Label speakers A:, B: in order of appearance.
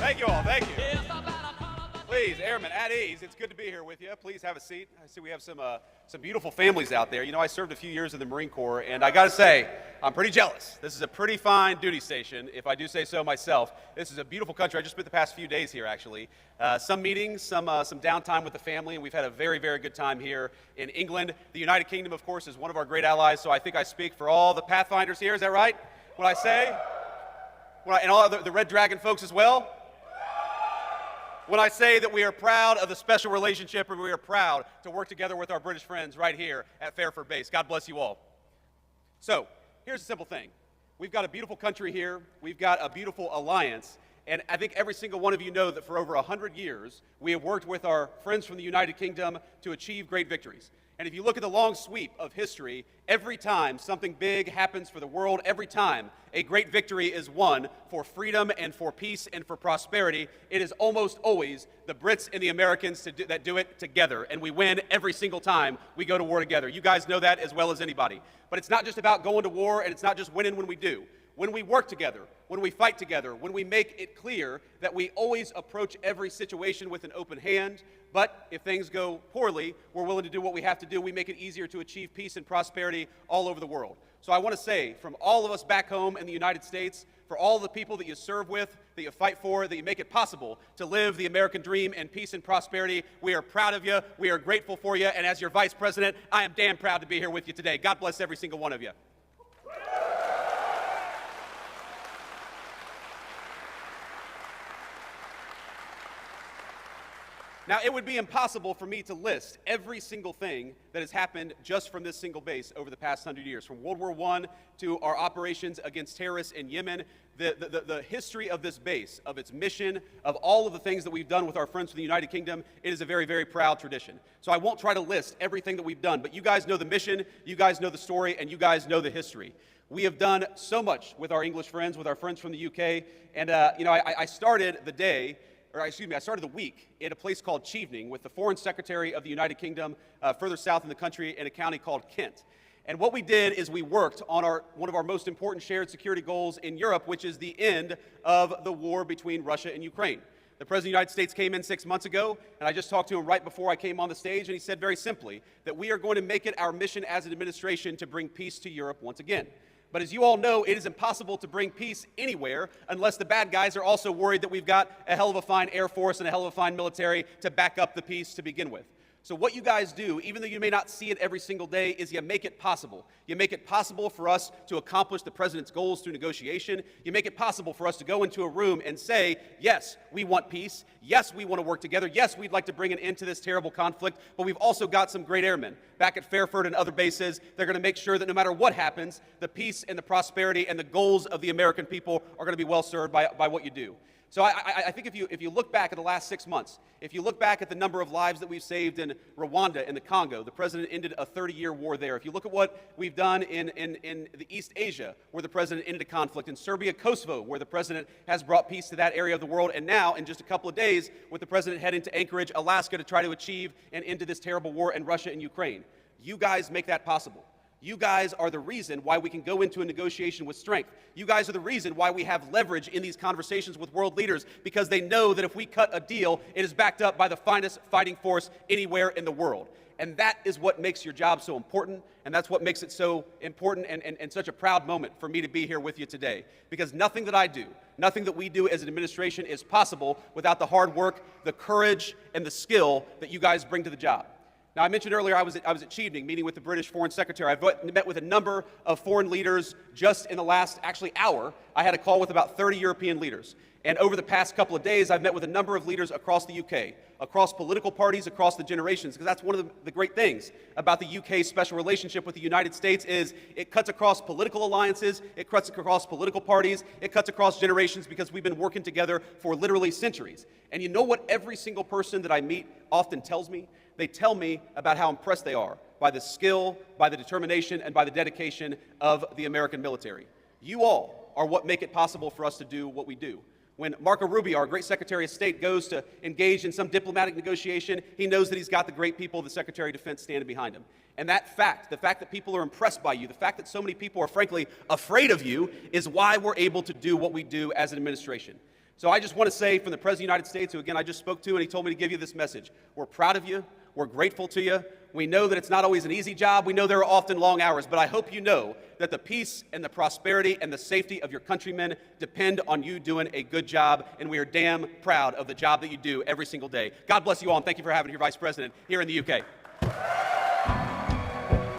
A: Thank you all. Thank you. Please, airmen, at ease. It's good to be here with you. Please have a seat. I see we have some beautiful families out there. You know, I served a few years in the Marine Corps, and I got to say, I'm pretty jealous. This is a pretty fine duty station, if I do say so myself. This is a beautiful country. I just spent the past few days here, actually. Some meetings, some downtime with the family, and we've had a very, very good time here in England. The United Kingdom, of course, is one of our great allies, so I think I speak for all the Pathfinders here. Is that right? When I say? And all the Red Dragon folks as well? When I say that we are proud of the special relationship and we are proud to work together with our British friends right here at Fairford Base. God bless you all. So, here's a simple thing. We've got a beautiful country here. We've got a beautiful alliance. And I think every single one of you know that for over 100 years, we have worked with our friends from the United Kingdom to achieve great victories. And if you look at the long sweep of history, every time something big happens for the world, every time a great victory is won for freedom and for peace and for prosperity, it is almost always the Brits and the Americans that do it together. And we win every single time we go to war together. You guys know that as well as anybody. But it's not just about going to war, and it's not just winning when we do. When we work together, when we fight together, when we make it clear that we always approach every situation with an open hand, but if things go poorly, we're willing to do what we have to do. We make it easier to achieve peace and prosperity all over the world. So I want to say, from all of us back home in the United States, for all the people that you serve with, that you fight for, that you make it possible to live the American dream in peace and prosperity, we are proud of you, we are grateful for you, and as your Vice President, I am damn proud to be here with you today. God bless every single one of you. Now, it would be impossible for me to list every single thing that has happened just from this single base over the past 100 years. From World War I to our operations against terrorists in Yemen, the history of this base, of its mission, of all of the things that we've done with our friends from the United Kingdom, it is a very, very proud tradition. So I won't try to list everything that we've done, but you guys know the mission, you guys know the story, and you guys know the history. We have done so much with our English friends, with our friends from the UK, and I started the week in a place called Chevening with the Foreign Secretary of the United Kingdom, further south in the country in a county called Kent. And what we did is we worked on one of our most important shared security goals in Europe, which is the end of the war between Russia and Ukraine. The President of the United States came in 6 months ago, and I just talked to him right before I came on the stage, and he said very simply that we are going to make it our mission as an administration to bring peace to Europe once again. But as you all know, it is impossible to bring peace anywhere unless the bad guys are also worried that we've got a hell of a fine Air Force and a hell of a fine military to back up the peace to begin with. So what you guys do, even though you may not see it every single day, is you make it possible. You make it possible for us to accomplish the President's goals through negotiation. You make it possible for us to go into a room and say, yes, we want peace. Yes, we want to work together. Yes, we'd like to bring an end to this terrible conflict. But we've also got some great airmen back at Fairford and other bases. They're going to make sure that no matter what happens, the peace and the prosperity and the goals of the American people are going to be well served by what you do. So I think if you look back at the last 6 months, if you look back at the number of lives that we've saved in Rwanda and the Congo, the President ended a 30-year war there. If you look at what we've done in the East Asia, where the President ended a conflict, in Serbia, Kosovo, where the President has brought peace to that area of the world, and now, in just a couple of days, with the President heading to Anchorage, Alaska, to try to achieve an end to this terrible war in Russia and Ukraine. You guys make that possible. You guys are the reason why we can go into a negotiation with strength. You guys are the reason why we have leverage in these conversations with world leaders, because they know that if we cut a deal, it is backed up by the finest fighting force anywhere in the world. And that is what makes your job so important, and that's what makes it so important and such a proud moment for me to be here with you today. Because nothing that I do, nothing that we do as an administration is possible without the hard work, the courage, and the skill that you guys bring to the job. Now, I mentioned earlier I was at Chevening meeting with the British Foreign Secretary. I've met with a number of foreign leaders just in the last, hour. I had a call with about 30 European leaders. And over the past couple of days, I've met with a number of leaders across the UK, across political parties, across the generations, because that's one of the great things about the UK's special relationship with the United States is it cuts across political alliances, it cuts across political parties, it cuts across generations, because we've been working together for literally centuries. And you know what every single person that I meet often tells me? They tell me about how impressed they are by the skill, by the determination, and by the dedication of the American military. You all are what make it possible for us to do what we do. When Marco Rubio, our great Secretary of State, goes to engage in some diplomatic negotiation, he knows that he's got the great people of the Secretary of Defense standing behind him. And that fact, the fact that people are impressed by you, the fact that so many people are frankly afraid of you, is why we're able to do what we do as an administration. So I just want to say from the President of the United States, who again I just spoke to, and he told me to give you this message. We're proud of you. We're grateful to you. We know that it's not always an easy job. We know there are often long hours, but I hope you know that the peace and the prosperity and the safety of your countrymen depend on you doing a good job, and we are damn proud of the job that you do every single day. God bless you all, and thank you for having your Vice President here in the UK.